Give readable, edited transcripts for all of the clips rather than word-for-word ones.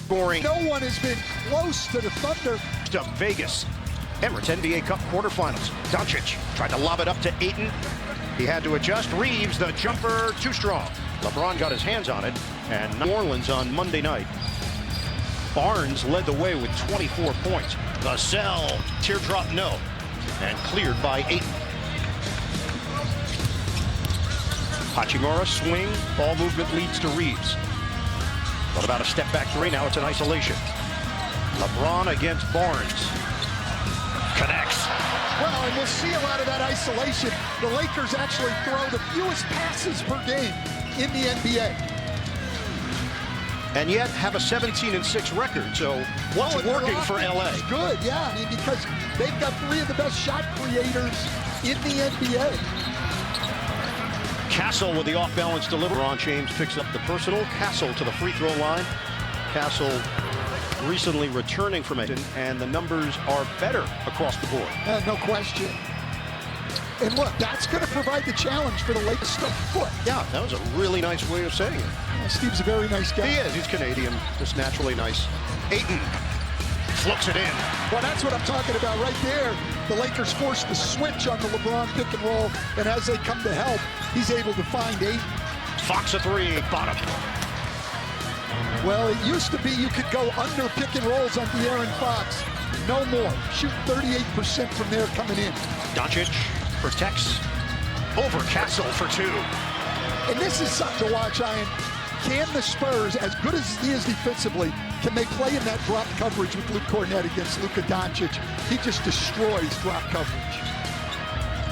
Scoring. No one has been close to the Thunder. To Vegas. Emirates NBA Cup quarterfinals. Doncic tried to lob it up to Ayton. He had to adjust. Reeves, the jumper, too strong. LeBron got his hands on it. And New Orleans on Monday night. Barnes led the way with 24 points. Vassell, teardrop no. And cleared by Ayton. Hachimura swing. Ball movement leads to Reeves. What about a step back three? Now it's in isolation. LeBron against Barnes. Connects. Well, and we'll see a lot of that isolation. The Lakers actually throw the fewest passes per game in the NBA. And yet have a 17-6 record. So what's working for LA? Good, yeah. I mean, because they've got three of the best shot creators in the NBA. Castle with the off-balance delivery. Ron James picks up the personal. Castle to the free throw line. Castle recently returning from it, and the numbers are better across the board. No question. And look, that's going to provide the challenge for the Lakers to foot. Yeah, that was a really nice way of saying it. Steve's a very nice guy. He is. He's Canadian. Just naturally nice. Ayton floats it in. Well, that's what I'm talking about right there. The Lakers forced the switch on the LeBron pick and roll, and as they come to help, he's able to find Ayton. Fox a three, bottom. Well, it used to be you could go under pick and rolls on De'Aaron Fox. No more. Shoot 38% from there coming in. Doncic protects over Castle for two. And this is something to watch, Ian. Can the Spurs, as good as he is defensively, can they play in that drop coverage with Luke Cornett against Luka Doncic? He just destroys drop coverage.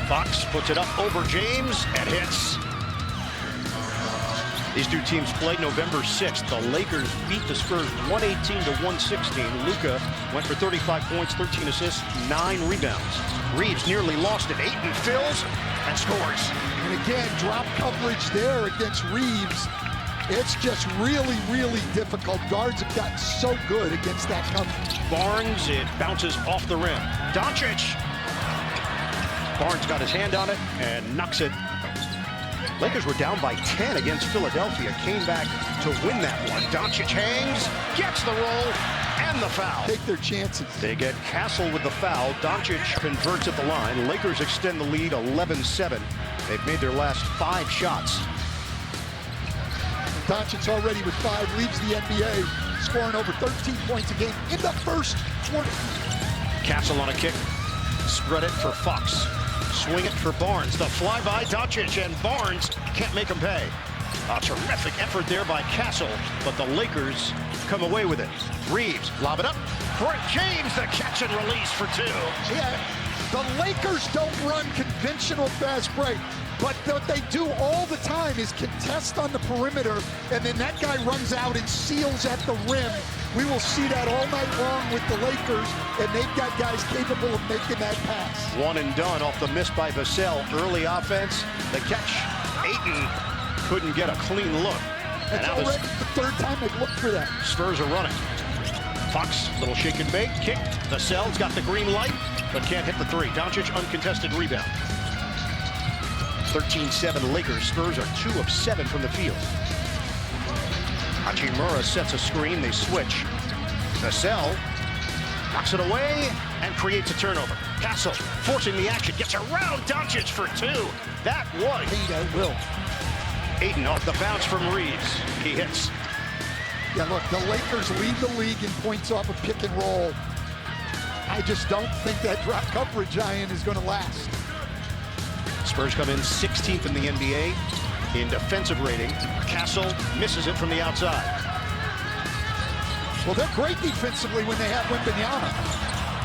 Fox puts it up over James and hits. These two teams played November 6th. The Lakers beat the Spurs 118-116. Luka went for 35 points, 13 assists, 9 rebounds. Reeves nearly lost it. Ayton fills and scores. And again, drop coverage there against Reeves. It's just really, really difficult. Guards have gotten so good against that coverage. Barnes, it bounces off the rim. Doncic. Barnes got his hand on it and knocks it. Lakers were down by 10 against Philadelphia. Came back to win that one. Doncic hangs, gets the roll, and the foul. Take their chances. They get Castle with the foul. Doncic converts at the line. Lakers extend the lead 11-7. They've made their last 5 shots. Doncic already with 5 leads the NBA, scoring over 13 points a game in the first 20. Castle on a kick. Spread it for Fox. Swing it for Barnes. The flyby, Doncic, and Barnes can't make him pay. A terrific effort there by Castle, but the Lakers come away with it. Reeves, lob it up for James, the catch and release for 2. Yeah, the Lakers don't run conventional fast break, but what they do all the time is contest on the perimeter, and then that guy runs out and seals at the rim. We will see that all night long with the Lakers, and they've got guys capable of making that pass. One and done off the miss by Vassell. Early offense, the catch. Ayton couldn't get a clean look. And now the third time they've looked for that. Spurs are running. Fox, little shake and bake, kick. Vassell's got the green light, but can't hit the 3. Doncic, uncontested rebound. 13-7 Lakers. Spurs are 2 of 7 from the field. Hachimura sets a screen. They switch. Vassell knocks it away and creates a turnover. Castle forcing the action. Gets around Doncic for 2. That was Will. Ayton off the bounce from Reeves. He hits. Yeah, look, the Lakers lead the league in points off of pick and roll. I just don't think that drop coverage giant is going to last. Spurs come in 16th in the NBA in defensive rating. Castle misses it from the outside. Well, they're great defensively when they have Wembanyama,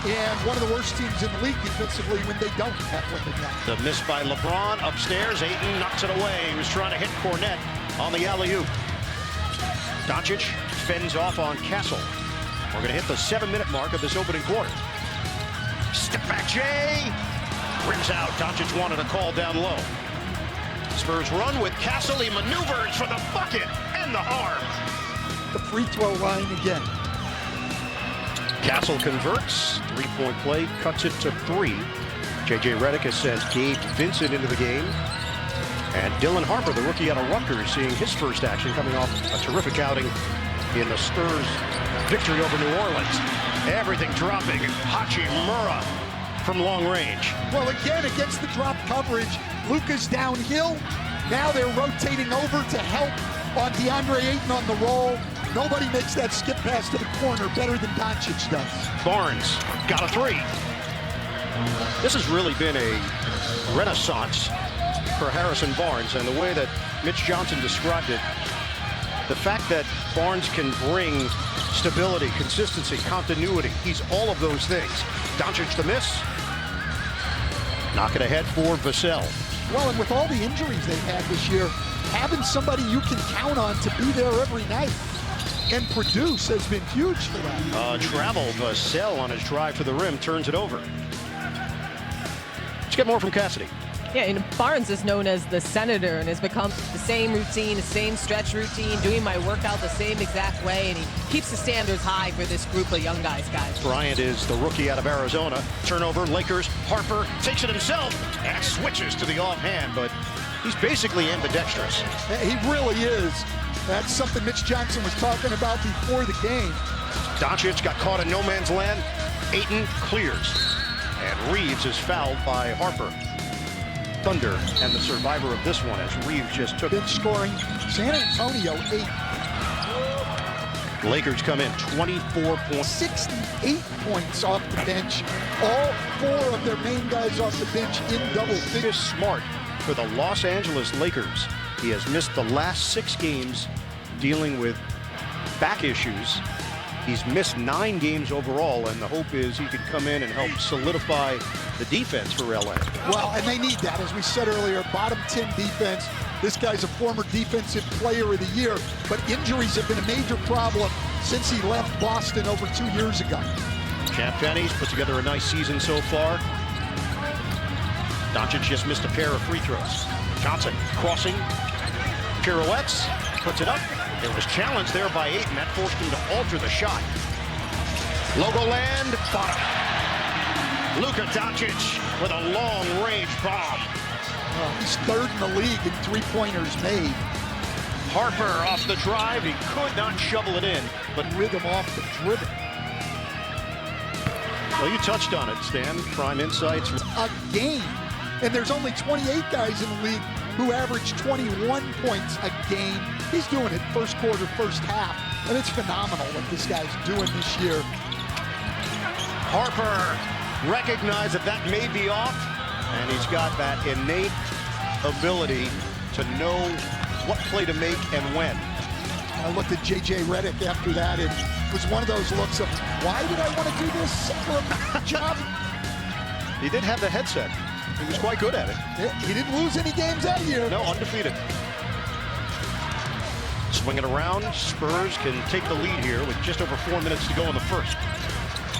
and one of the worst teams in the league defensively when they don't have Wembanyama. The miss by LeBron upstairs. Ayton knocks it away. He was trying to hit Cornett on the alley-oop. Doncic fends off on Castle. We're going to hit the 7-minute mark of this opening quarter. Step back, Jay. Rims out. Doncic wanted a call down low. Spurs run with Castle. He maneuvers for the bucket and the arm. The free throw line again. Castle converts. 3-point play. Cuts it to 3. J.J. Redick has sent Gabe Vincent into the game. And Dylan Harper, the rookie out of Rutgers, seeing his first action coming off a terrific outing in the Spurs victory over New Orleans. Everything dropping. Hachimura from long range. Well, again, against the drop coverage, Luka's downhill. Now they're rotating over to help on DeAndre Ayton on the roll. Nobody makes that skip pass to the corner better than Doncic does. Barnes got a three. This has really been a renaissance for Harrison Barnes, and the way that Mitch Johnson described it, the fact that Barnes can bring stability, consistency, continuity, he's all of those things. Doncic the miss. Knock it ahead for Vassell. Well, and with all the injuries they've had this year, having somebody you can count on to be there every night and produce has been huge for them. Travel Vassell on his drive to the rim turns it over. Let's get more from Cassidy. Yeah, and Barnes is known as the senator and has become the same routine, the same stretch routine, doing my workout the same exact way, and he keeps the standards high for this group of young guys. Bryant is the rookie out of Arizona. Turnover, Lakers. Harper takes it himself and switches to the offhand, but he's basically ambidextrous. He really is. That's something Mitch Johnson was talking about before the game. Doncic got caught in no man's land. Ayton clears, and Reeves is fouled by Harper. Thunder and the survivor of this one as Reeves just took it. Scoring. San Antonio 8. Lakers come in 24 points. 68 points off the bench. All 4 of their main guys off the bench in double figures. Smart for the Los Angeles Lakers. He has missed the last 6 games dealing with back issues. He's missed 9 games overall, and the hope is he can come in and help solidify the defense for LA. Well, and they need that. As we said earlier, bottom 10 defense. This guy's a former defensive player of the year, but injuries have been a major problem since he left Boston over 2 years ago. Champ Penny's put together a nice season so far. Doncic just missed a pair of free throws. Johnson crossing, pirouettes, puts it up. It was challenged there by Ayton. That forced him to alter the shot. Logoland, bottom. Luka Doncic with a long-range bomb. He's 3rd in the league in three-pointers made. Harper off the drive. He could not shovel it in, but rhythm off the dribble. Well, you touched on it, Stan. Prime Insights. A game. And there's only 28 guys in the league who average 21 points a game. He's doing it first quarter, first half. And it's phenomenal what this guy's doing this year. Harper recognized that may be off, and he's got that innate ability to know what play to make and when. I looked at J.J. Redick after that. It was one of those looks of, why did I want to do this for a job? He did have the headset. He was quite good at it. He didn't lose any games that year. No, undefeated. Swing it around. Spurs can take the lead here with just over 4 minutes to go in the first.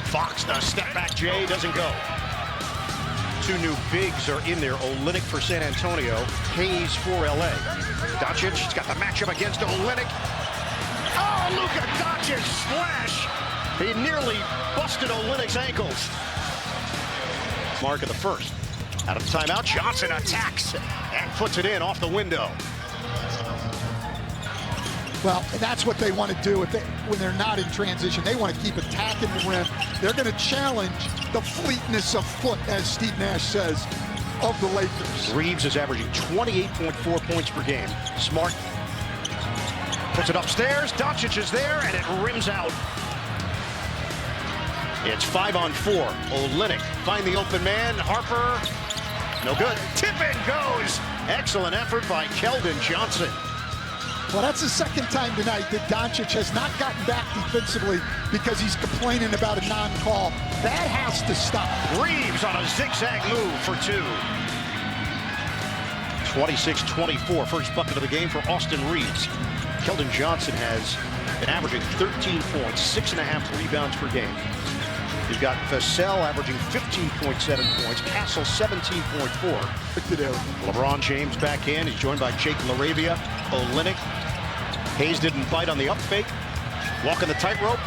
Fox, the step back J, doesn't go. 2 new bigs are in there. Olynyk for San Antonio, Hayes for LA. Doncic has got the matchup against Olynyk. Oh, Luka Doncic splash. He nearly busted Olynyk's ankles. Mark of the first. Out of the timeout, Johnson attacks and puts it in off the window. Well, and that's what they want to do when they're not in transition. They want to keep attacking the rim. They're going to challenge the fleetness of foot, as Steve Nash says, of the Lakers. Reeves is averaging 28.4 points per game. Smart puts it upstairs. Doncic is there, and it rims out. It's 5-on-4. Olynyk find the open man. Harper, no good. Tip in goes. Excellent effort by Keldon Johnson. Well, that's the second time tonight that Doncic has not gotten back defensively because he's complaining about a non-call. That has to stop. Reeves on a zigzag move for 2. 26-24, first bucket of the game for Austin Reeves. Keldon Johnson has been averaging 13 points, 6.5 rebounds per game. You've got Vassell averaging 15.7 points, Castle 17.4. LeBron James back in. He's joined by Jake LaRavia, Olynyk. Hayes didn't bite on the up fake. Walking the tightrope.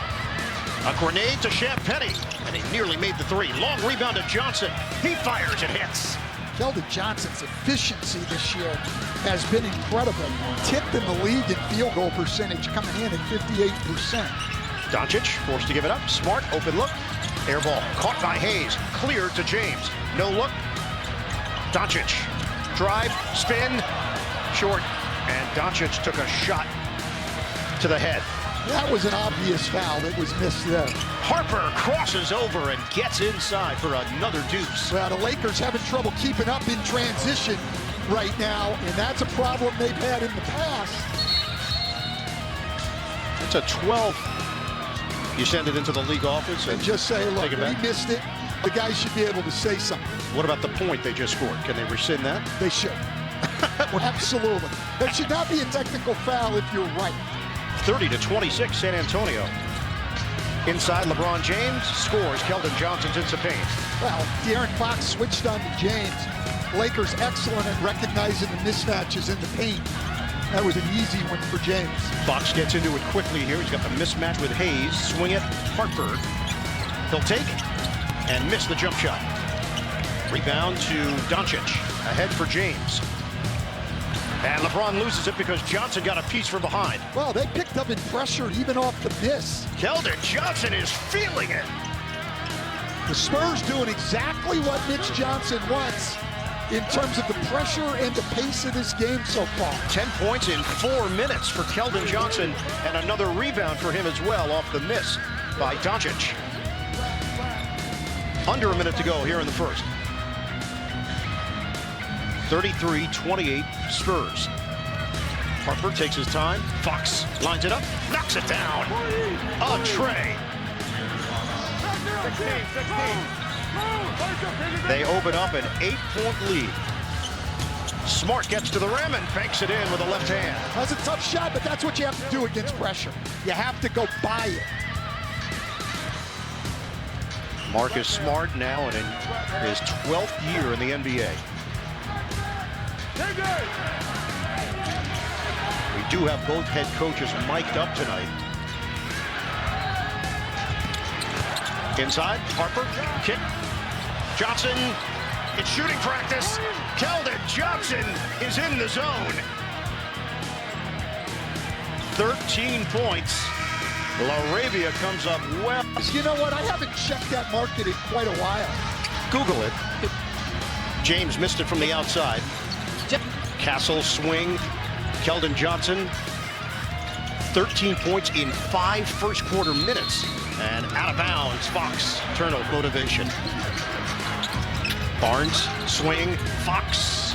A grenade to Champ Penny, and he nearly made the 3. Long rebound to Johnson. He fires, it hits. Keldon Johnson's efficiency this year has been incredible. 10th in the league in field goal percentage, coming in at 58%. Doncic forced to give it up. Smart, open look. Air ball caught by Hayes. Cleared to James. No look. Doncic. Drive, spin, short. And Doncic took a shot to the head. That was an obvious foul that was missed there. Harper crosses over and gets inside for another deuce. Well, the Lakers having trouble keeping up in transition right now, and that's a problem they've had in the past. It's a 12. You send it into the league office and just say, look, we missed it. The guys should be able to say something. What about the point they just scored? Can they rescind that? They should. Absolutely. That should not be a technical foul if you're right. 30-26, San Antonio. Inside, LeBron James scores. Keldon Johnson's into paint. Well, De'Aaron Fox switched on to James. Lakers excellent at recognizing the mismatches in the paint. That was an easy one for James. Fox gets into it quickly here. He's got the mismatch with Hayes. Swing it, Harper. He'll take and miss the jump shot. Rebound to Doncic. Ahead for James. And LeBron loses it because Johnson got a piece from behind. Well, they picked up in pressure even off the miss. Keldon Johnson is feeling it. The Spurs doing exactly what Mitch Johnson wants in terms of the pressure and the pace of this game so far. 10 points in 4 minutes for Keldon Johnson, and another rebound for him as well off the miss by Doncic. Under a minute to go here in the first. 33-28 Spurs. Harper takes his time. Fox lines it up, knocks it down. A tray. 16. They open up an 8-point lead. Smart gets to the rim and banks it in with a left hand. That's a tough shot, but that's what you have to do against pressure. You have to go by it. Marcus Smart now in his 12th year in the NBA. We do have both head coaches mic'd up tonight. Inside, Harper, kick. Johnson, it's shooting practice. Keldon Johnson is in the zone. 13 points. LaRavia comes up well. You know what? I haven't checked that market in quite a while. Google it. James missed it from the outside. Castle swing. Keldon Johnson, 13 points in 5 first quarter minutes. And out of bounds, Fox, turnover motivation. Barnes, swing, Fox,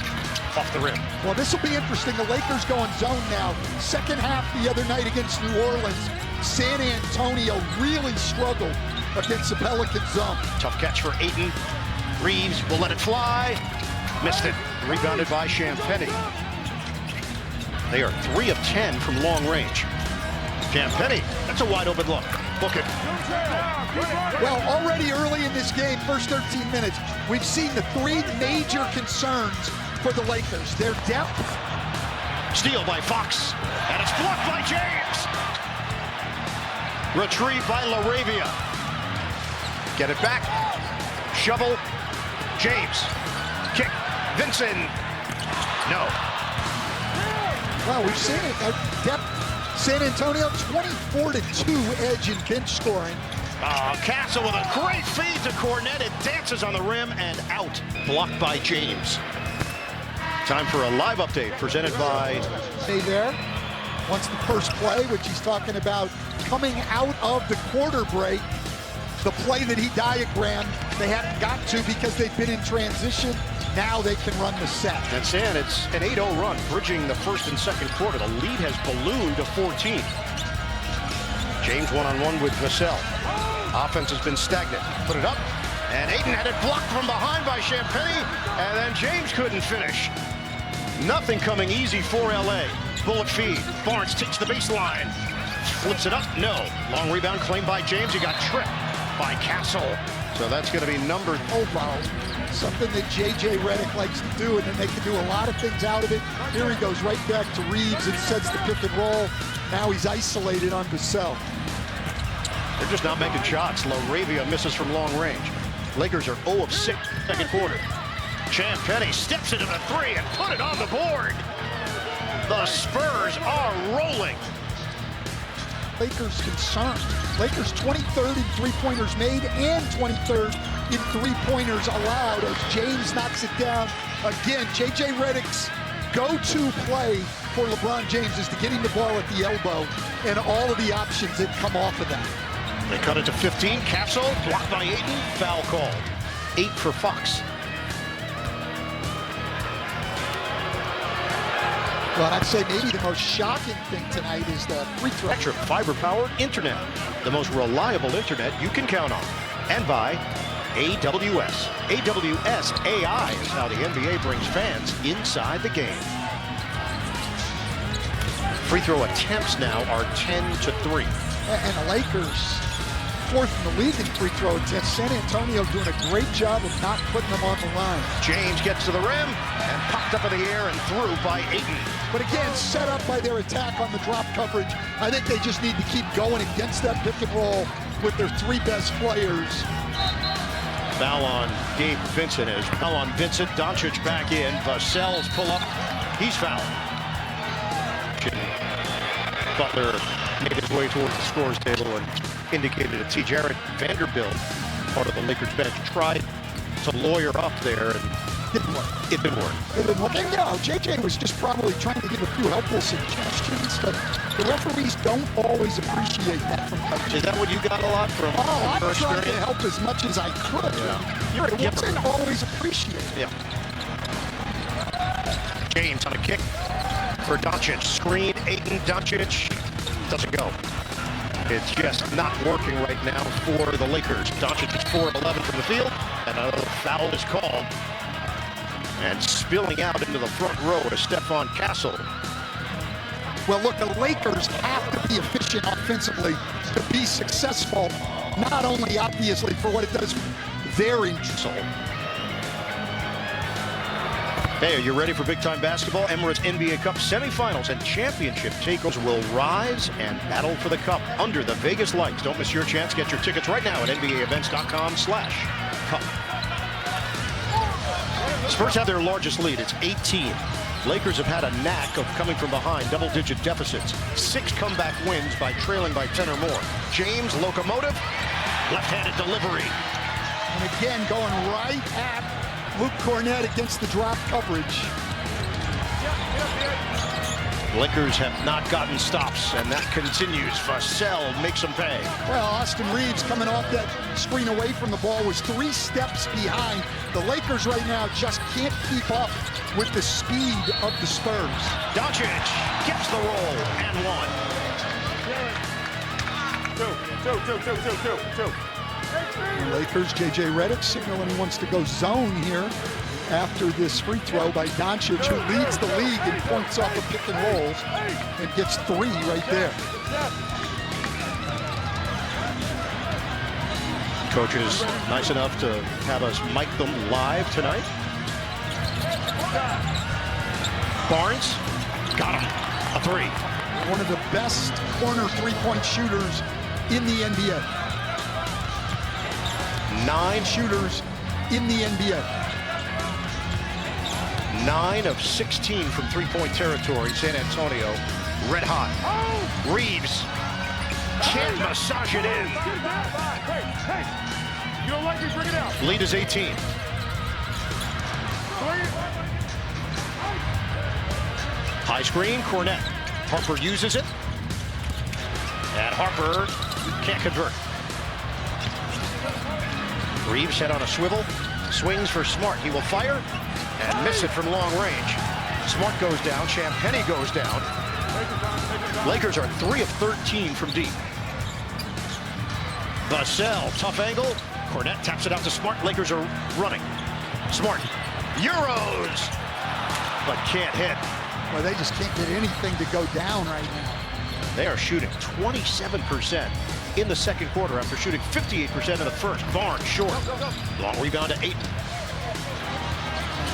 off the rim. Well, this will be interesting. The Lakers go in zone now. Second half the other night against New Orleans, San Antonio really struggled against the Pelicans zone. Tough catch for Ayton. Reeves will let it fly. Missed it. Rebounded by Champagnie. They are 3 of 10 from long range. Champagnie, that's a wide open look. Book it. Well, already early in this game, first 13 minutes, we've seen the 3 major concerns for the Lakers. Their depth. Steal by Fox, and it's blocked by James. Retrieved by LaRavia. Get it back. Shovel. James. Kick. Vincent. No. Well, we've seen it. Depth. San Antonio 24-2 edge in bench scoring. Castle with a great feed to Cornet. It dances on the rim and out. Blocked by James. Time for a live update presented by... Stay there. Once the first play, which he's talking about coming out of the quarter break, the play that he diagrammed, they hadn't got to because they've been in transition. Now they can run the set. And San, it's an 8-0 run, bridging the first and second quarter. The lead has ballooned to 14. James one-on-one with Vassell. Offense has been stagnant. Put it up, and Ayton had it blocked from behind by Champagnie, and then James couldn't finish. Nothing coming easy for LA. Bullet feed. Barnes takes the baseline. Flips it up. No. Long rebound claimed by James. He got tripped by Castle. So that's going to be number... Something that J.J. Redick likes to do, and then they can do a lot of things out of it. Here he goes right back to Reeves and sets the pick and roll. Now he's isolated on Vassell. They're just not making shots. LaRavia misses from long range. Lakers are 0 of 6 second quarter. Champagnie steps into the three and put it on the board. The Spurs are rolling. Lakers concerned. Lakers 23rd in three-pointers made and 23rd in three-pointers allowed as James knocks it down. Again, J.J. Redick's go-to play for LeBron James is to get him the ball at the elbow and all of the options that come off of that. They cut it to 15. Castle blocked by Ayton. Foul called. 8 for Fox. Well, I'd say maybe the most shocking thing tonight is the free throw. Extra fiber-powered internet. The most reliable internet you can count on. And by AWS. AWS AI is how the NBA brings fans inside the game. Free throw attempts now are 10-3. And the Lakers, fourth in the league in free throw attempts. San Antonio doing a great job of not putting them on the line. James gets to the rim and popped up in the air and through by Ayton. But again, set up by their attack on the drop coverage. I think they just need to keep going against that pick and roll with their three best players. Foul on Gabe Vincent as foul on Vincent. Doncic back in. Vassell's pull up. He's fouled. Butler made his way towards the scores table and indicated it. T. Jarrett Vanderbilt, part of the Lakers bench, tried to lawyer up there and didn't work. It didn't work. It didn't work. And, you know, JJ was just probably trying to give a few helpful suggestions, but the referees don't always appreciate that from coaches. Is that what you got a lot from I your tried experience? to help as much as I could. Yeah. It wasn't always appreciated. Yeah. James on a kick for Doncic. Screen, Ayton, Doncic. Doesn't go. It's just not working right now for the Lakers. Doncic is 4 of 11 from the field, and another foul is called. And spilling out into the front row is Stephon Castle. Well, look, the Lakers have to be efficient offensively to be successful, not only obviously for what it does their interest. Hey, are you ready for big-time basketball? Emirates NBA Cup semifinals and championship takeovers will rise and battle for the cup under the Vegas lights. Don't miss your chance. Get your tickets right now at NBAevents.com/cup. Spurs have their largest lead. It's 18. Lakers have had a knack of coming from behind, double-digit deficits. 6 comeback wins by trailing by 10 or more. James, locomotive, left-handed delivery. And again, going right at Luke Cornett against the drop coverage. Lakers have not gotten stops, and that continues. Vassell makes them pay. Well, Austin Reeves coming off that screen away from the ball was 3 steps behind. The Lakers right now just can't keep up with the speed of the Spurs. Doncic gets the roll and one. The Lakers, J.J. Redick signaling he wants to go zone here after this free throw by Doncic, who leads the league in points off of pick and rolls and gets 3 right there. Coach is nice enough to have us mic them live tonight. Barnes got him. A 3. One of the best corner three-point shooters in the NBA. 9 shooters in the NBA. 9 of 16 from three-point territory. San Antonio, red hot. Reeves can't massage it in. You don't like me, bring it out. Lead is 18. High screen, Cornett. Harper uses it. And Harper can't convert. Reeves head on a swivel. Swings for Smart. He will fire and miss it from long range. Smart goes down. Champagnie goes down. Lakers are 3 of 13 from deep. Vassell, tough angle. Cornett taps it out to Smart. Lakers are running. Smart. Euros. But can't hit. Well, they just can't get anything to go down right now. They are shooting 27% in the second quarter after shooting 58% in the first. Barnes short. Long rebound to Ayton.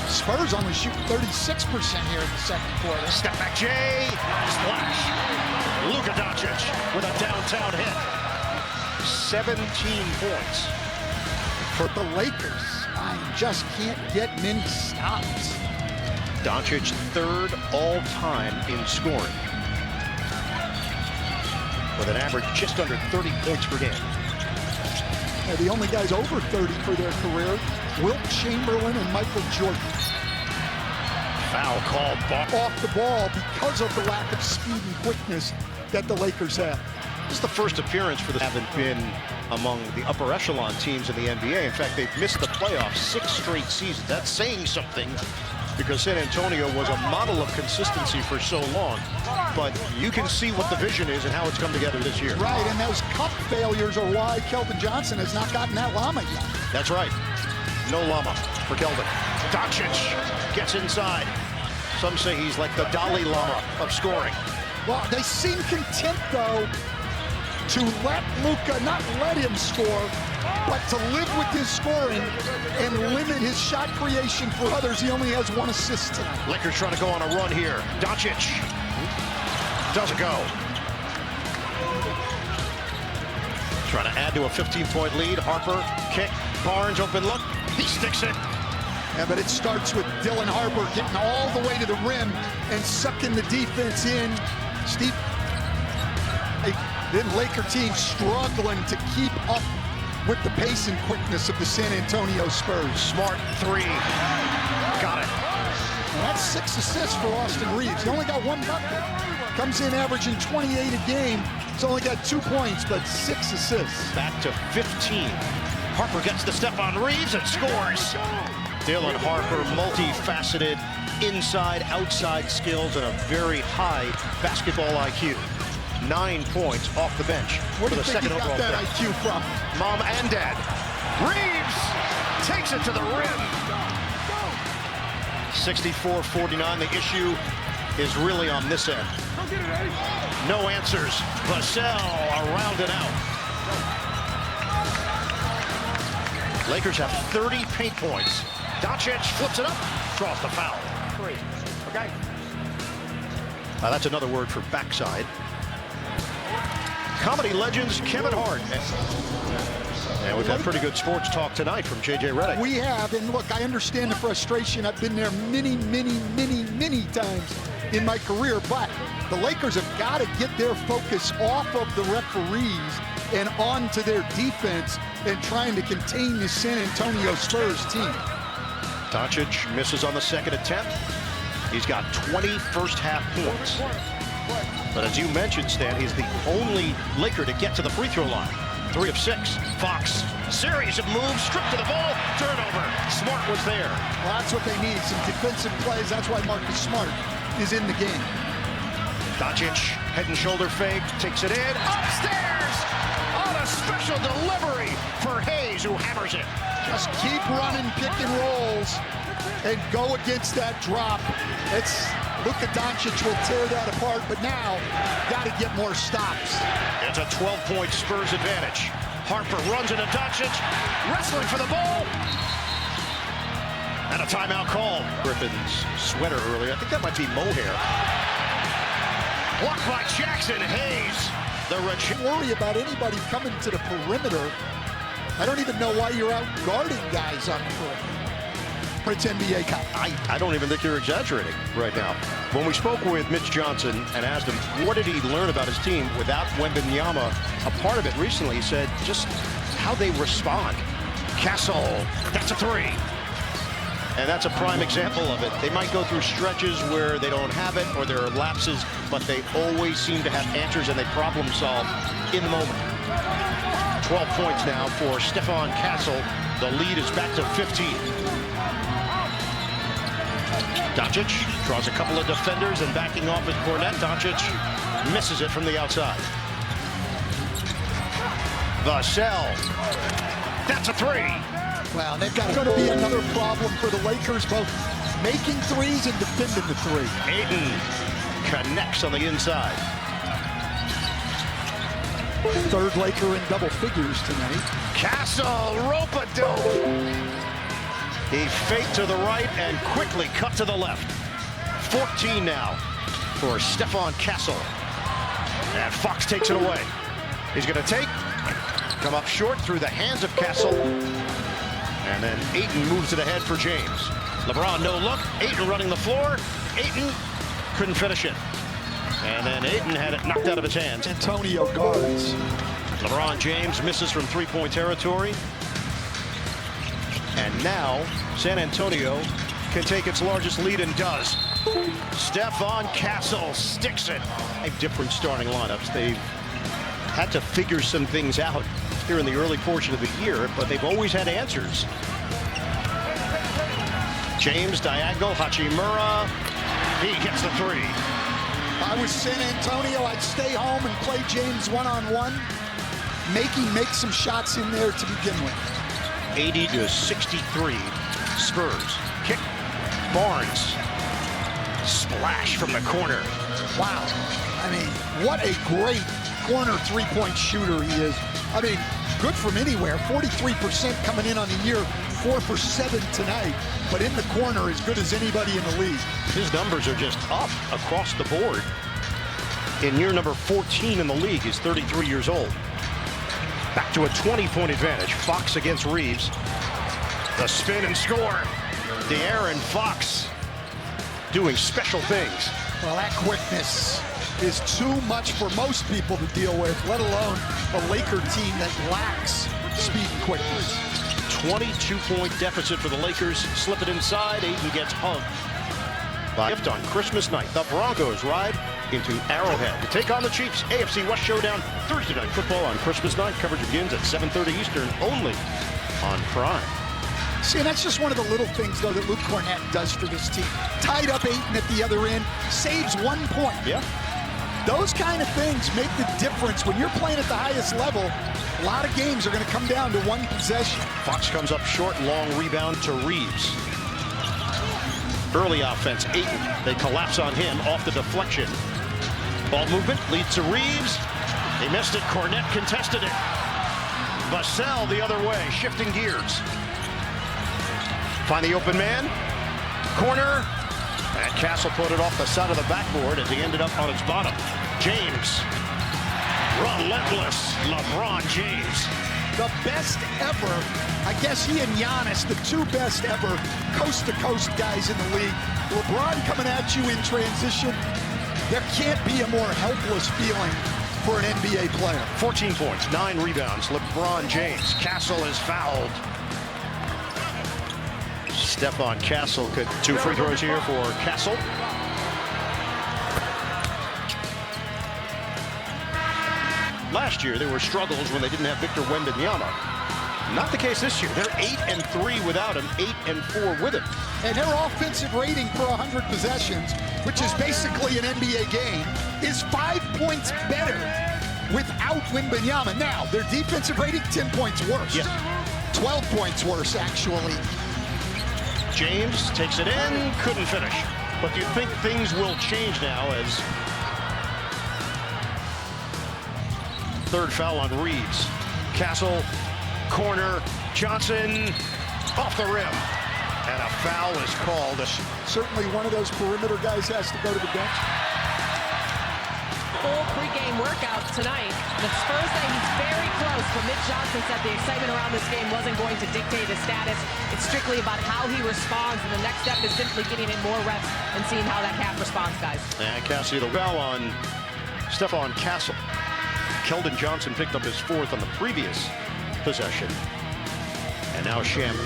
Spurs only shooting 36% here in the second quarter. Step back, Jay. Splash. Luka Doncic with a downtown hit. 17 points. For the Lakers. line. Just can't get many stops. Doncic third all-time in scoring, with an average just under 30 points per game. Now, the only guys over 30 for their career, Wilt Chamberlain and Michael Jordan. Foul called Off the ball because of the lack of speed and quickness that the Lakers have. This is the first appearance for the haven't been among the upper echelon teams in the NBA. In fact, they've missed the playoffs 6 straight seasons. That's saying something, because San Antonio was a model of consistency for so long. But you can see what the vision is and how it's come together this year. Right, and those cup failures are why Keldon Johnson has not gotten that llama yet. That's right. No llama for Keldon. Doncic gets inside. Some say he's like the Dalai Lama of scoring. Well, they seem content, though, to let Luka, not let him score, but to live with his scoring and limit his shot creation for others. He only has 1 assist tonight. Lakers trying to go on a run here. Doncic doesn't go. Trying to add to a 15-point lead. Harper, kick, Barnes, open look. He sticks it. Yeah, but it starts with Dylan Harper getting all the way to the rim and sucking the defense in. Steve, then Laker team struggling to keep up with the pace and quickness of the San Antonio Spurs. Smart 3. Got it. And that's 6 assists for Austin Reeves. He only got 1 bucket. Comes in averaging 28 a game. He's only got 2 points, but 6 assists. Back to 15. Harper gets the step on Reeves and scores. Dylan Harper, multifaceted, inside-outside skills and a very high basketball IQ. 9 points off the bench Where for do the you think second he got overall that pick. IQ from? Mom and Dad. Reeves takes it to the rim. 64-49. The issue is really on this end. No answers. Vassell around and out. Lakers have 30 paint points. Doncic flips it up, draws the foul. 3. Okay. That's another word for backside. Comedy legends Kevin Hart. And we've had pretty good sports talk tonight from J.J. Redick. We have, and look, I understand the frustration. I've been there many times in my career, but the Lakers have got to get their focus off of the referees and onto their defense and trying to contain the San Antonio Spurs team. Doncic misses on the second attempt. He's got 20 first-half points. But as you mentioned, Stan, he's the only Laker to get to the free throw line. 3 of 6. Fox, series of moves, stripped to the ball, turnover. Smart was there. Well, that's what they need, some defensive plays. That's why Marcus Smart is in the game. Doncic, head and shoulder fake, takes it in, upstairs on a special delivery for Hayes, who hammers it. Just keep running pick and rolls and go against that drop. Luka Doncic will tear that apart, but now got to get more stops. It's a 12-point Spurs advantage. Harper runs into Doncic, wrestling for the ball. And a timeout call. Griffin's sweater earlier. I think that might be mohair. Blocked by Jackson. Hayes. Don't worry about anybody coming to the perimeter. I don't even know why you're out guarding guys on the perimeter. It's NBA Cup. I don't even think you're exaggerating right now. When we spoke with Mitch Johnson and asked him what did he learn about his team without Wembanyama a part of it recently, he said just how they respond. Castle, that's a 3. And that's a prime example of it. They might go through stretches where they don't have it or there are lapses, but they always seem to have answers and they problem solve in the moment. 12 points now for Stephon Castle. The lead is back to 15. Doncic draws a couple of defenders and backing off with Cornette. Doncic misses it from the outside. Vassell. That's a 3. Well, they've got going to be another problem for the Lakers, both making threes and defending the 3. Ayton connects on the inside. Third Laker in double figures tonight. Castle, rope-a-dope. He faked to the right and quickly cut to the left. 14 now for Stephon Castle. And Fox takes it away. He's going to come up short through the hands of Castle. And then Ayton moves it ahead for James. LeBron, no look. Ayton running the floor. Ayton couldn't finish it. And then Ayton had it knocked out of his hands. Antonio guards. LeBron James misses from three-point territory. And now San Antonio can take its largest lead and does. Stephon Castle sticks it. Different starting lineups. They've had to figure some things out here in the early portion of the year, but they've always had answers. James diagonal, Hachimura. He gets the three. If I was San Antonio, I'd stay home and play James one-on-one. Make some shots in there to begin with. 80-63, Spurs. Kick, Barnes. Splash from the corner. Wow. I mean, what a great corner three-point shooter he is. I mean, good from anywhere. 43% coming in on the year, 4 for 7 tonight. But in the corner, as good as anybody in the league. His numbers are just up across the board. In year number 14 in the league, he's 33 years old. Back to a 20-point advantage. Fox against Reeves. The spin and score. De'Aaron Fox doing special things. Well, that quickness is too much for most people to deal with, let alone a Laker team that lacks speed and quickness. 22-point deficit for the Lakers. Slip it inside. Ayton gets hugged. By gift on Christmas night. The Broncos ride into Arrowhead to take on the Chiefs. AFC West Showdown Thursday Night Football on Christmas night. Coverage begins at 7:30 Eastern only on Prime. See, and that's just one of the little things, though, that Luke Cornett does for this team. Tied up Ayton at the other end, saves 1 point. Yeah. Those kind of things make the difference. When you're playing at the highest level, a lot of games are going to come down to one possession. Fox comes up short, long rebound to Reeves. Early offense, Ayton. They collapse on him off the deflection. Ball movement leads to Reeves. He missed it. Cornett contested it. Vassell the other way, shifting gears. Find the open man. Corner. And Castle put it off the side of the backboard as he ended up on his bottom. James. Relentless LeBron James. The best ever. I guess he and Giannis, the two best ever coast-to-coast guys in the league. LeBron coming at you in transition. There can't be a more helpless feeling for an NBA player. 14 points, 9 rebounds. LeBron James. Castle is fouled. Stephon Castle could 2 free throws here for Castle. Last year there were struggles when they didn't have Victor Wembanyama. Not the case this year. They're 8-3 without him, 8-4 with him. And their offensive rating per 100 possessions, which is basically an NBA game, is 5 points better without Wembanyama. Now, their defensive rating, 10 points worse. Yeah. 12 points worse, actually. James takes it in, couldn't finish. But do you think things will change now as third foul on Reeves? Castle, corner, Johnson, off the rim. And a foul is called. Certainly one of those perimeter guys has to go to the bench. Full pregame workout tonight. The Spurs say he's very close, but Mitch Johnson said the excitement around this game wasn't going to dictate his status. It's strictly about how he responds, and the next step is simply getting in more reps and seeing how that calf responds, guys. And Cassie, the foul on Stephon Castle. Keldon Johnson picked up his 4th on the previous possession. And now Champagne.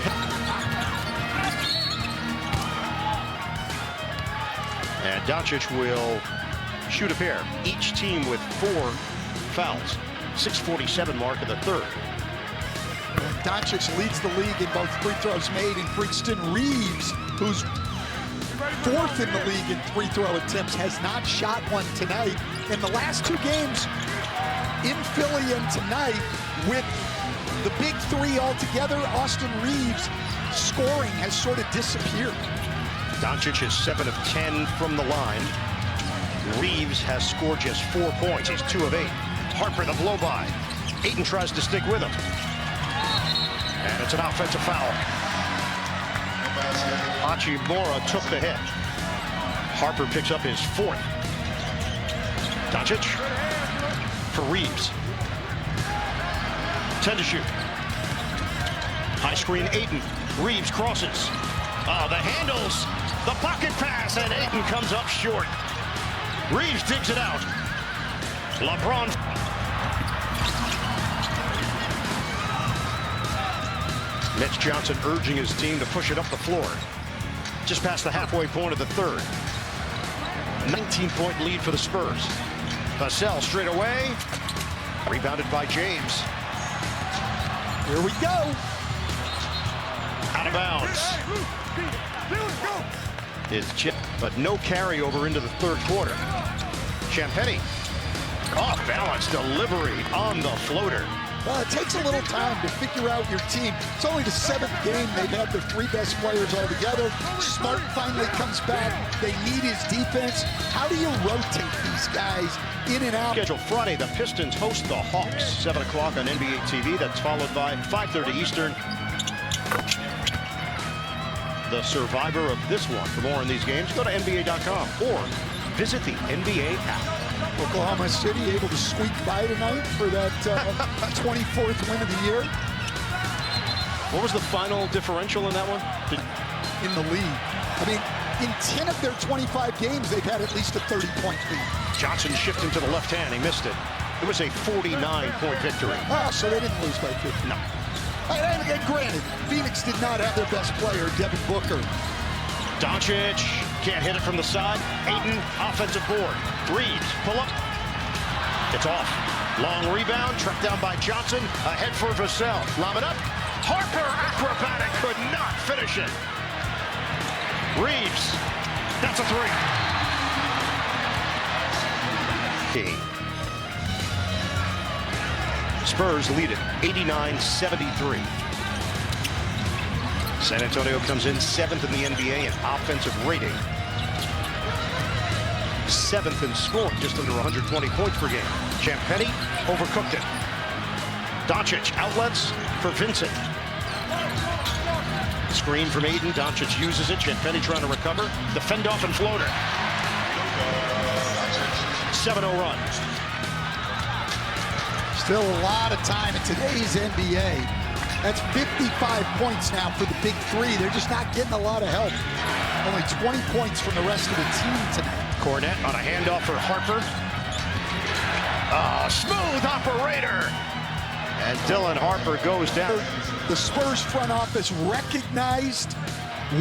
And Doncic will shoot a pair. Each team with 4 fouls. 6:47 mark of the third. Doncic leads the league in both free throws made and Princeton. Reeves, who's 4th in the league in free throw attempts, has not shot one tonight. In the last 2 games, in Philly and tonight, with the big 3 altogether, Austin Reeves' scoring has sort of disappeared. Doncic is 7 of 10 from the line. Reeves has scored just 4 points. He's 2 of 8. Harper the blow by. Ayton tries to stick with him. And it's an offensive foul. Hachimura took the hit. Harper picks up his 4th. Doncic for Reeves. 10 to shoot. High screen, Ayton. Reeves crosses. Oh, the handles. The pocket pass, and Ayton comes up short. Reeves digs it out. LeBron. Mitch Johnson urging his team to push it up the floor. Just past the halfway point of the third. 19-point lead for the Spurs. Vassell straight away. Rebounded by James. Here we go. Out of bounds. It's chip, but no carryover into the third quarter. Champagnie. Off balance delivery on the floater. Well, it takes a little time to figure out your team. It's only the 7th game they've had their 3 best players all together. Smart finally comes back. They need his defense. How do you rotate these guys in and out? Scheduled Friday, the Pistons host the Hawks. 7 o'clock on NBA TV. That's followed by 5:30 Eastern. The survivor of this one. For more on these games, go to NBA.com or visit the NBA app. Oklahoma City able to squeak by tonight for that 24th win of the year. What was the final differential in that one? In the league. I mean, in 10 of their 25 games, they've had at least a 30-point lead. Johnson shifting to the left hand. He missed it. It was a 49-point victory. Oh, so they didn't lose by 50. No. And granted, Phoenix did not have their best player, Devin Booker. Doncic can't hit it from the side. Ayton, offensive board. Reeves, pull up. It's off. Long rebound, tracked down by Johnson. Ahead for Vassell. Lob it up. Harper, acrobatic, could not finish it. Reeves, that's a 3. Spurs lead it 89-73. San Antonio comes in 7th in the NBA in offensive rating. 7th in scoring, just under 120 points per game. Champagnie overcooked it. Doncic outlets for Vincent. Screen from Ayton. Doncic uses it. Champagnie trying to recover. The fend-off and floater. 7-0 run. Still a lot of time in today's NBA. That's 55 points now for the big 3. They're just not getting a lot of help. Only 20 points from the rest of the team tonight. Cornette on a handoff for Harper. Smooth operator. And Dylan Harper goes down. The Spurs front office recognized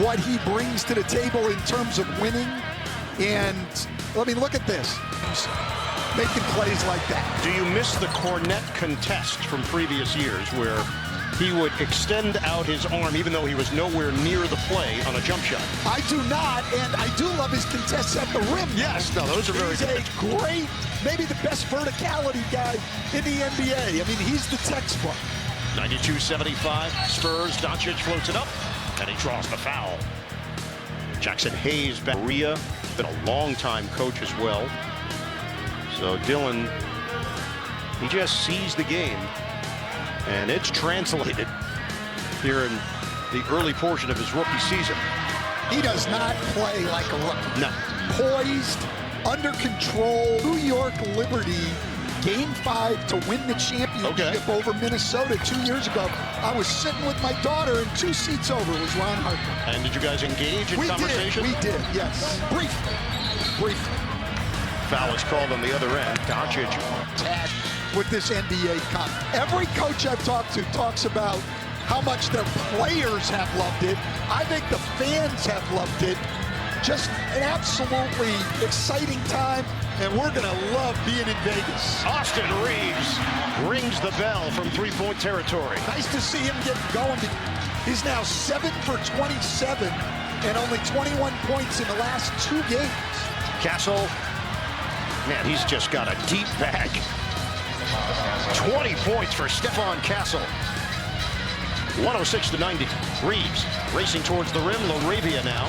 what he brings to the table in terms of winning. And, I mean, look at this. Making plays like that. Do you miss the Cornette contest from previous years where he would extend out his arm even though he was nowhere near the play on a jump shot? I do not, and I do love his contests at the rim. Yes, no, those are very good. He's a great, maybe the best verticality guy in the NBA. I mean, he's the textbook. 92-75, Spurs, Doncic floats it up, and he draws the foul. Jackson Hayes, Maria, been a long-time coach as well. So Dylan, he just sees the game. And it's translated here in the early portion of his rookie season. He does not play like a rookie. No. Poised, under control. New York Liberty, Game 5 to win the championship over Minnesota 2 years ago. I was sitting with my daughter, and 2 seats over was Ron Harper. And did you guys engage in conversation? We did, yes. Briefly. Foul is called on the other end. Doncic. Tad with this NBA Cup. Every coach I've talked to talks about how much their players have loved it. I think the fans have loved it. Just an absolutely exciting time, and we're going to love being in Vegas. Austin Reeves rings the bell from three-point territory. Nice to see him get going. He's now 7 for 27 and only 21 points in the last 2 games. Castle, man, he's just got a deep bag. 20 points for Stephon Castle. 106-90. Reeves racing towards the rim. LaRavia now.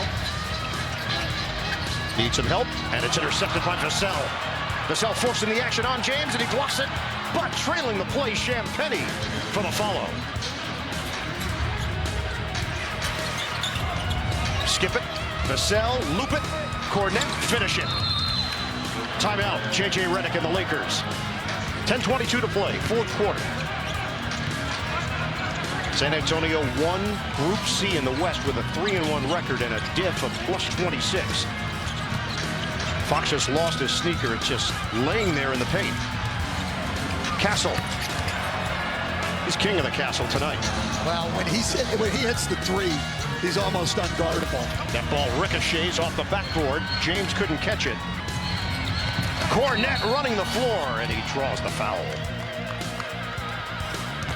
Needs some help, and it's intercepted by Vassell. Vassell forcing the action on James, and he blocks it, but trailing the play, Champagnie for the follow. Skip it. Vassell, loop it. Cornette, finish it. Timeout, J.J. Redick and the Lakers. 10:22 to play, fourth quarter. San Antonio won Group C in the West with a 3-1 record and a diff of +26. Fox just lost his sneaker. It's just laying there in the paint. Castle. He's king of the castle tonight. Well, when he hits the three, he's almost unguardable. That ball ricochets off the backboard. James couldn't catch it. Cornette running the floor, and he draws the foul.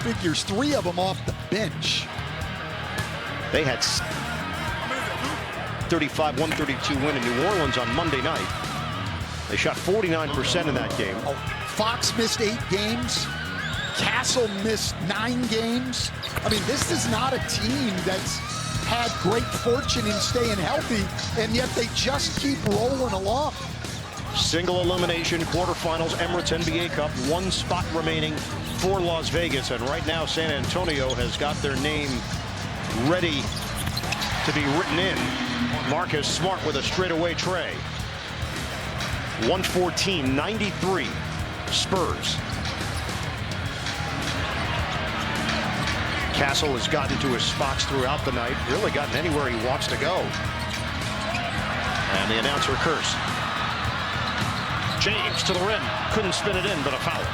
Figures 3 of them off the bench. They had 35-132 win in New Orleans on Monday night. They shot 49% in that game. Oh, Fox missed 8 games. Castle missed 9 games. I mean, this is not a team that's had great fortune in staying healthy, and yet they just keep rolling along. Single elimination quarterfinals, Emirates NBA Cup, 1 spot remaining for Las Vegas, and right now San Antonio has got their name ready to be written in. Marcus Smart with a straightaway tray. 114-93 Spurs. Castle has gotten to his spots throughout the night, really gotten anywhere he wants to go. And the announcer cursed. James to the rim, couldn't spin it in, but a foul.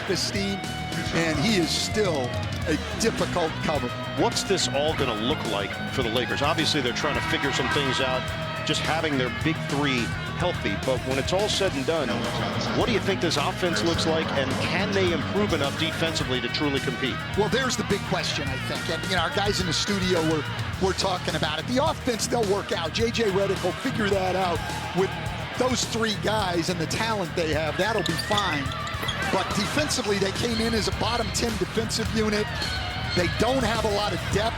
Pristine, and he is still a difficult cover. What's this all going to look like for the Lakers? Obviously, they're trying to figure some things out, just having their big 3 healthy. But when it's all said and done, what do you think this offense looks like, and can they improve enough defensively to truly compete? Well, there's the big question, I think. And, our guys in the studio were talking about it. The offense, they'll work out. J.J. Redick will figure that out with those 3 guys and the talent they have. That'll be fine. But defensively, they came in as a bottom 10 defensive unit. They don't have a lot of depth.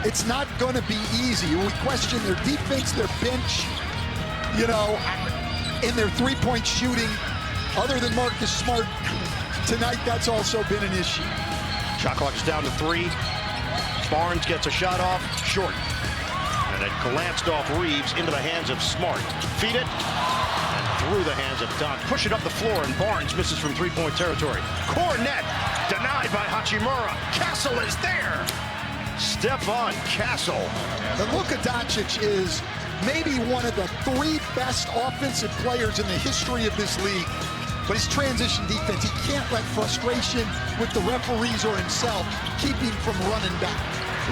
It's not going to be easy. We question their defense, their bench, in their 3-point shooting. Other than Marcus Smart, tonight that's also been an issue. Shot clock is down to 3. Barnes gets a shot off, short. And it glanced off Reeves into the hands of Smart. Feed it, and through the hands of Don. Push it up the floor, and Barnes misses from 3-point territory. Cornette denied by Hachimura. Castle is there. Stephon Castle. And Luka Doncic is maybe one of the 3 best offensive players in the history of this league. But his transition defense, he can't let frustration with the referees or himself keep him from running back.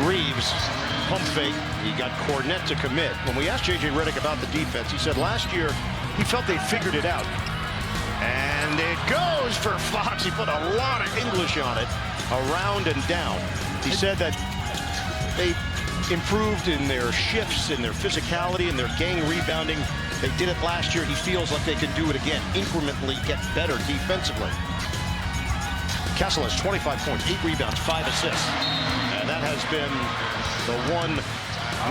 Reeves, pump fake. He got Cornette to commit. When we asked J.J. Redick about the defense, he said last year he felt they figured it out. And it goes for Fox. He put a lot of English on it, around and down. He said that they improved in their shifts, in their physicality, in their gang rebounding. They did it last year. He feels like they can do it again, incrementally get better defensively. Castle has 25 points, 8 rebounds, 5 assists. And that has been the one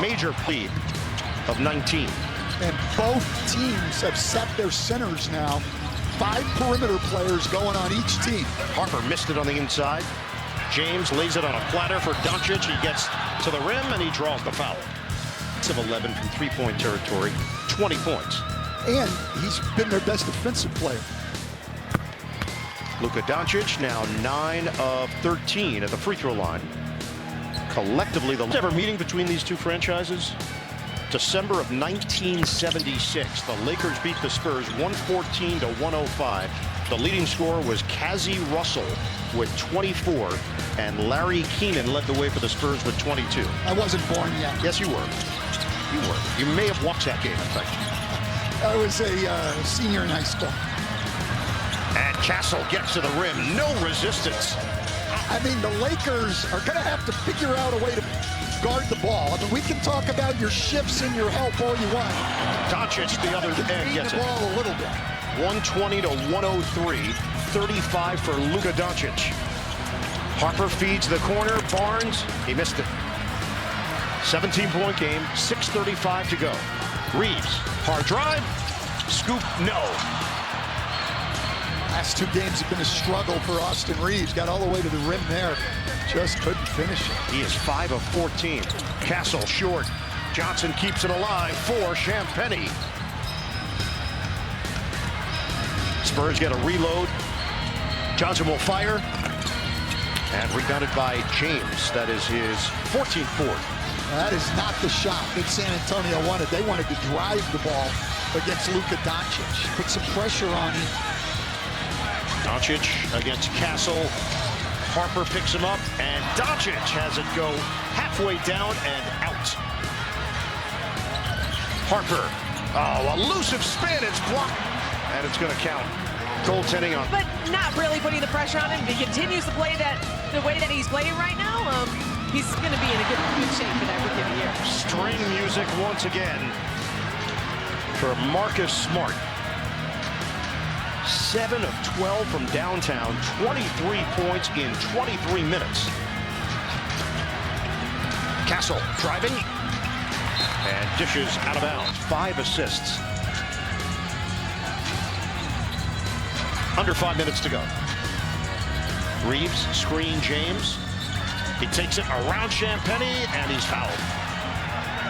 major lead of 19. And both teams have set their centers now. 5 perimeter players going on each team. Harper missed it on the inside. James lays it on a platter for Doncic. He gets to the rim and he draws the foul. It's of 11 from 3-point territory, 20 points. And he's been their best defensive player. Luka Doncic now 9 of 13 at the free throw line. Collectively, the ever meeting between these 2 franchises? December of 1976. The Lakers beat the Spurs 114-105. The leading scorer was Cazzie Russell with 24, and Larry Keenan led the way for the Spurs with 22. I wasn't born yet. Yes, you were. You were. You may have watched that game, in fact. I was a senior in high school. And Castle gets to the rim. No resistance. I mean, the Lakers are going to have to figure out a way to guard the ball. I mean, we can talk about your shifts and your help all you want. Doncic, the other end, gets the ball a little bit. 120-103. 35 for Luka Doncic. Harper feeds the corner. Barnes, he missed it. 17-point game, 6:35 to go. Reeves, hard drive, scoop, no. Last 2 games have been a struggle for Austin Reeves. Got all the way to the rim there. Just couldn't finish it. He is 5 of 14. Castle short. Johnson keeps it alive for Champagnie. Spurs get a reload. Johnson will fire. And rebounded by James. That is his 14th board. That is not the shot that San Antonio wanted. They wanted to drive the ball against Luka Doncic. Put some pressure on him. Doncic against Castle. Harper picks him up, and Doncic has it go halfway down and out. Harper. Oh, elusive spin. It's blocked. And it's going to count. Goaltending on. But not really putting the pressure on him. He continues to play the way that he's playing right now. He's going to be in a good shape for that rookie of the year. String music once again for Marcus Smart. 7 of 12 from downtown, 23 points in 23 minutes. Castle driving and dishes out of bounds. 5 assists. Under 5 minutes to go. Reeves screen James. He takes it around Champagny and he's fouled.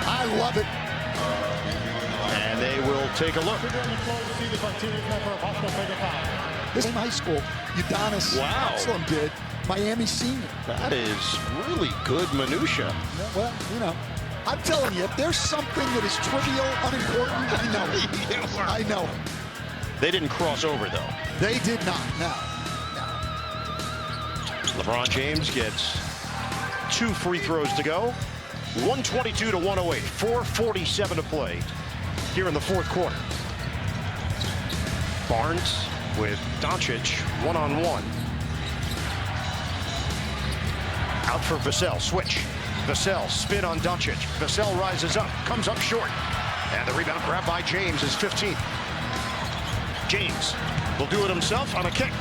I love it. And they will take a look. This in high school, Udonis Haslam did. Miami senior. That is really good minutia. Well, you know, I'm telling you, if there's something that is trivial, unimportant, I know it. I know it. They didn't cross over, though. They did not, no. LeBron James gets 2 free throws to go. 122 to 108. 4:47 to play here in the fourth quarter. Barnes with Doncic one-on-one. Out for Vassell. Switch. Vassell spin on Doncic. Vassell rises up. Comes up short. And the rebound grab by James is 15th. James will do it himself on a kick.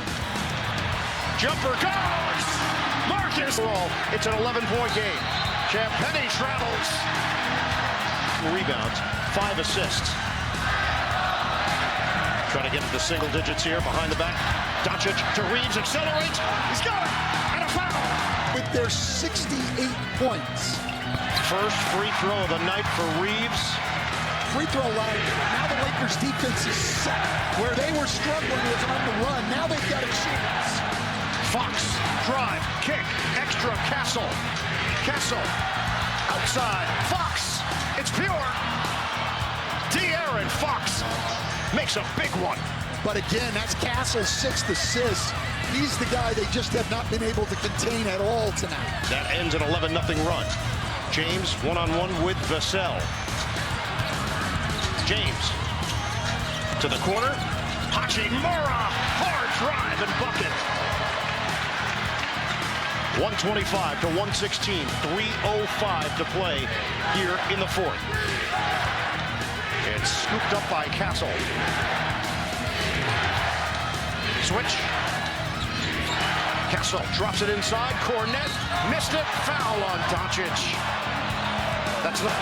Jumper goes! Marcus! It's an 11-point game. Champagny travels. Rebounds, 5 assists. Trying to get into single digits here behind the back. Doncic to Reeves, accelerates. He's got it! And a foul! With their 68 points. First free throw of the night for Reeves. Free throw line. Now the Lakers defense is set. Where they were struggling was on the run. Now they've got a chance. Fox, drive, kick, extra, Castle. Castle, outside, Fox. It's pure. De'Aaron Fox makes a big one. But again, that's Castle's 6th assist. He's the guy they just have not been able to contain at all tonight. That ends an 11-0 run. James one-on-one with Vassell. James to the corner. Hachimura, hard drive and bucket. 125 to 116. 3:05 to play here in the fourth. It's scooped up by Castle. Switch. Castle drops it inside. Cornet missed it. Foul on Doncic. That's the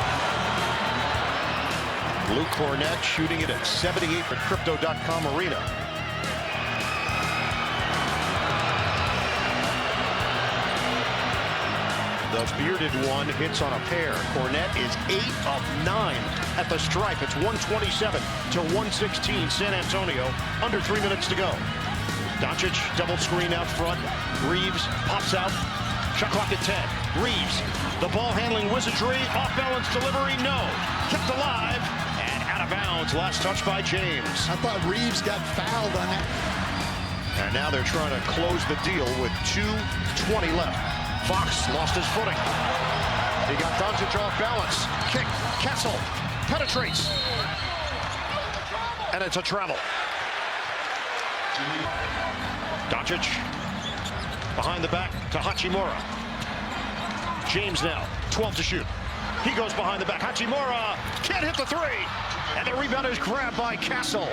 Luke Cornet shooting it at 78 for Crypto.com Arena. The bearded one hits on a pair. Cornet is 8 of 9 at the stripe. It's 127 to 116 San Antonio. Under 3 minutes to go. Doncic double screen out front. Reeves pops out. Shot clock at 10. Reeves, the ball handling wizardry. Off balance delivery, no. Kept alive and out of bounds. Last touch by James. I thought Reeves got fouled on that. And now they're trying to close the deal with 2:20 left. Fox lost his footing. He got Doncic off balance. Kick. Castle penetrates. And it's a travel. Doncic behind the back to Hachimura. James now, 12 to shoot. He goes behind the back. Hachimura can't hit the 3. And the rebound is grabbed by Castle.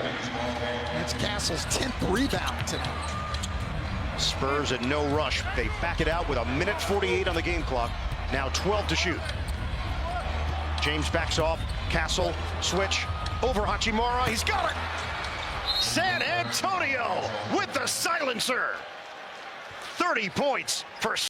That's Castle's 10th rebound tonight. Spurs in no rush. They back it out with 1:48 on the game clock. Now 12 to shoot. James backs off. Castle, switch, over Hachimura. He's got it! San Antonio with the silencer. 30 points for